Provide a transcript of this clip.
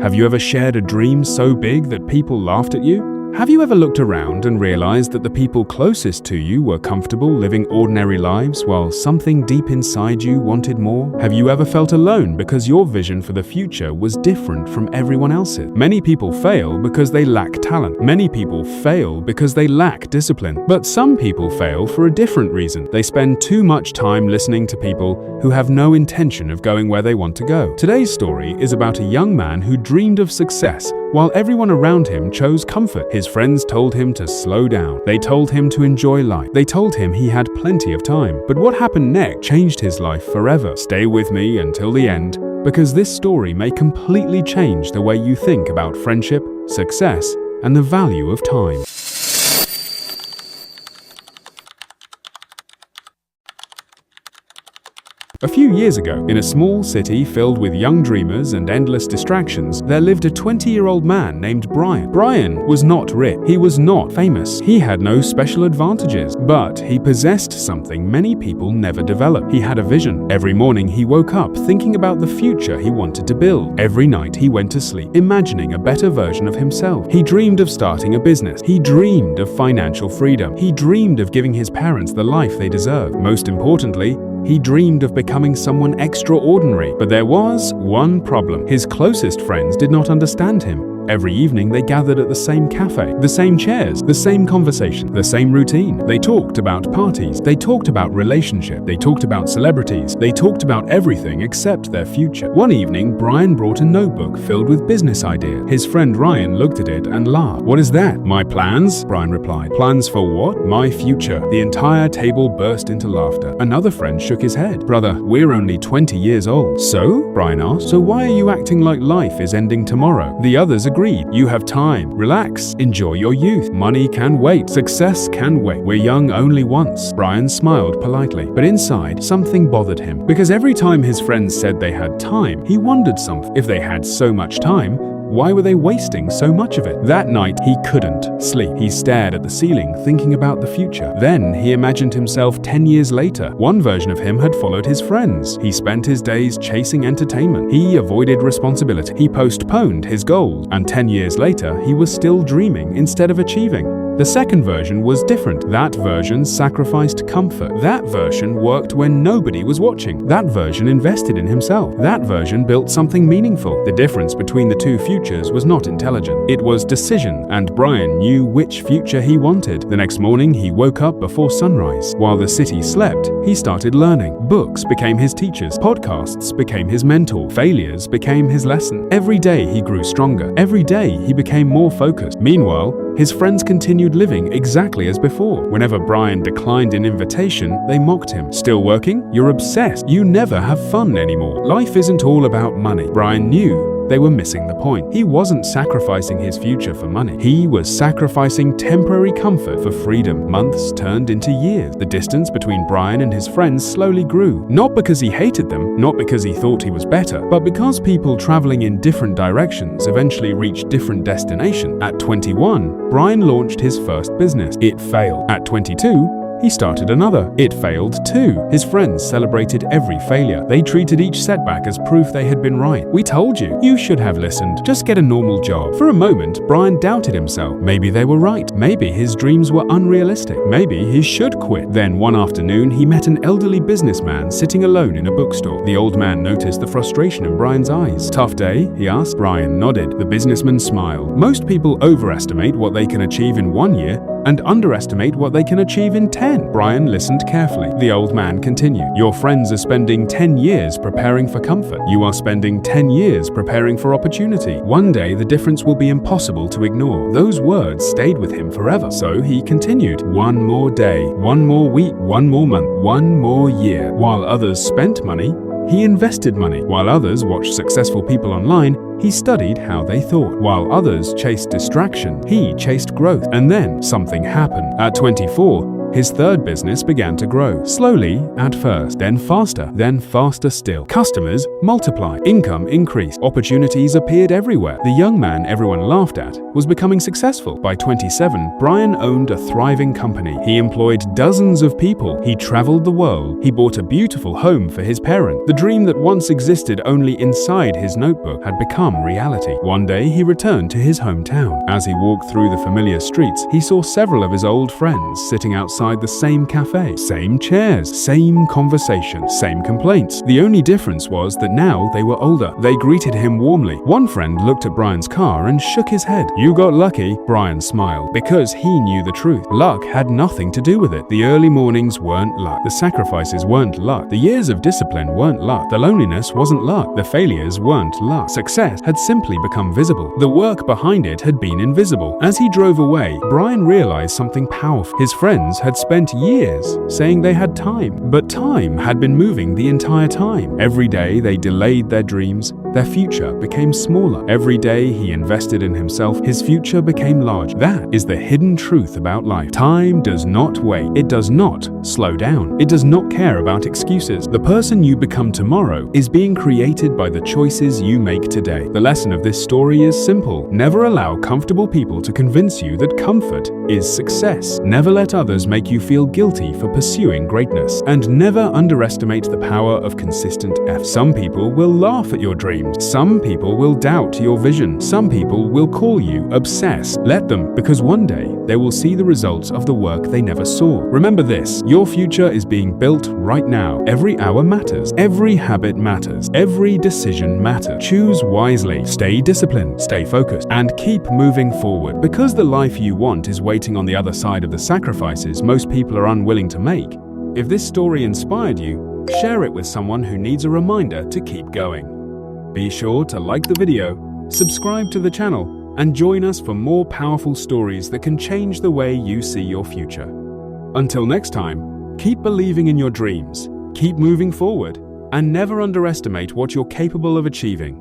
Have you ever shared a dream so big that people laughed at you? Have you ever looked around and realized that the people closest to you were comfortable living ordinary lives while something deep inside you wanted more? Have you ever felt alone because your vision for the future was different from everyone else's? Many people fail because they lack talent. Many people fail because they lack discipline. But some people fail for a different reason. They spend too much time listening to people who have no intention of going where they want to go. Today's story is about a young man who dreamed of success while everyone around him chose comfort. His friends told him to slow down. They told him to enjoy life. They told him he had plenty of time. But what happened next changed his life forever. Stay with me until the end, because this story may completely change the way you think about friendship, success, and the value of time. A few years ago, in a small city filled with young dreamers and endless distractions, there lived a 20-year-old man named Brian. Brian was not rich. He was not famous. He had no special advantages, but he possessed something many people never develop. He had a vision. Every morning he woke up thinking about the future he wanted to build. Every night he went to sleep, imagining a better version of himself. He dreamed of starting a business. He dreamed of financial freedom. He dreamed of giving his parents the life they deserved. Most importantly, he dreamed of becoming someone extraordinary. But there was one problem. His closest friends did not understand him. Every evening they gathered at the same cafe, the same chairs, the same conversation, the same routine. They talked about parties, they talked about relationship, they talked about celebrities, they talked about everything except their future. One evening, Brian brought a notebook filled with business ideas. His friend Ryan looked at it and laughed. "What is that?" "My plans," Brian replied. "Plans for what?" "My future." The entire table burst into laughter. Another friend shook his head. "Brother, we're only 20 years old." "So?" Brian asked. "So why are you acting like life is ending tomorrow?" The others agreed. "You have time. Relax. Enjoy your youth. Money can wait. Success can wait. We're young only once." Brian smiled politely, but inside, something bothered him. Because every time his friends said they had time, he wondered something. If they had so much time, why were they wasting so much of it? That night, he couldn't sleep. He stared at the ceiling, thinking about the future. Then he imagined himself 10 years later. One version of him had followed his friends. He spent his days chasing entertainment. He avoided responsibility. He postponed his goals. And 10 years later, he was still dreaming instead of achieving. The second version was different. That version sacrificed comfort. That version worked when nobody was watching. That version invested in himself. That version built something meaningful. The difference between the two futures was not intelligent. It was decision, and Brian knew which future he wanted. The next morning, he woke up before sunrise. While the city slept, he started learning. Books became his teachers. Podcasts became his mentor. Failures became his lesson. Every day, he grew stronger. Every day, he became more focused. Meanwhile, his friends continued living exactly as before. Whenever Brian declined an invitation, they mocked him. "Still working? You're obsessed. You never have fun anymore. Life isn't all about money." Brian knew they were missing the point. He wasn't sacrificing his future for money. He was sacrificing temporary comfort for freedom. Months turned into years. The distance between Brian and his friends slowly grew. Not because he hated them, not because he thought he was better, but because people traveling in different directions eventually reached different destinations. At 21, Brian launched his first business. It failed. At 22, he started another. It failed too. His friends celebrated every failure. They treated each setback as proof they had been right. "We told you. You should have listened. Just get a normal job." For a moment, Brian doubted himself. Maybe they were right. Maybe his dreams were unrealistic. Maybe he should quit. Then one afternoon, he met an elderly businessman sitting alone in a bookstore. The old man noticed the frustration in Brian's eyes. "Tough day?" he asked. Brian nodded. The businessman smiled. "Most people overestimate what they can achieve in 1 year and underestimate what they can achieve in 10. Brian listened carefully. The old man continued. "Your friends are spending 10 years preparing for comfort. You are spending 10 years preparing for opportunity. One day the difference will be impossible to ignore." Those words stayed with him forever. So he continued. One more day, one more week, one more month, one more year. While others spent money, he invested money. While others watched successful people online, he studied how they thought. While others chased distraction, he chased growth. And then something happened. At 24, His third business began to grow, slowly at first, then faster still. Customers multiplied, income increased, opportunities appeared everywhere. The young man everyone laughed at was becoming successful. By 27, Brian owned a thriving company. He employed dozens of people. He traveled the world. He bought a beautiful home for his parents. The dream that once existed only inside his notebook had become reality. One day, he returned to his hometown. As he walked through the familiar streets, he saw several of his old friends sitting outside the same cafe. Same chairs, same conversations, same complaints. The only difference was that now they were older. They greeted him warmly. One friend looked at Brian's car and shook his head. "You got lucky," Brian smiled, because he knew the truth. Luck had nothing to do with it. The early mornings weren't luck. The sacrifices weren't luck. The years of discipline weren't luck. The loneliness wasn't luck. The failures weren't luck. Success had simply become visible. The work behind it had been invisible. As he drove away, Brian realized something powerful. His friends had spent years saying they had time, but time had been moving the entire time. Every day they delayed their dreams, their future became smaller. Every day he invested in himself, his future became large. That is the hidden truth about life. Time does not wait. It does not slow down. It does not care about excuses. The person you become tomorrow is being created by the choices you make today. The lesson of this story is simple. Never allow comfortable people to convince you that comfort is success. Never let others make you feel guilty for pursuing greatness. And never underestimate the power of consistent effort. Some people will laugh at your dreams. Some people will doubt your vision. Some people will call you obsessed. Let them, because one day they will see the results of the work they never saw. Remember this, your future is being built right now. Every hour matters. Every habit matters. Every decision matters. Choose wisely. Stay disciplined. Stay focused. And keep moving forward. Because the life you want is waiting on the other side of the sacrifices most people are unwilling to make. If this story inspired you, share it with someone who needs a reminder to keep going. Be sure to like the video, subscribe to the channel, and join us for more powerful stories that can change the way you see your future. Until next time, keep believing in your dreams, keep moving forward, and never underestimate what you're capable of achieving.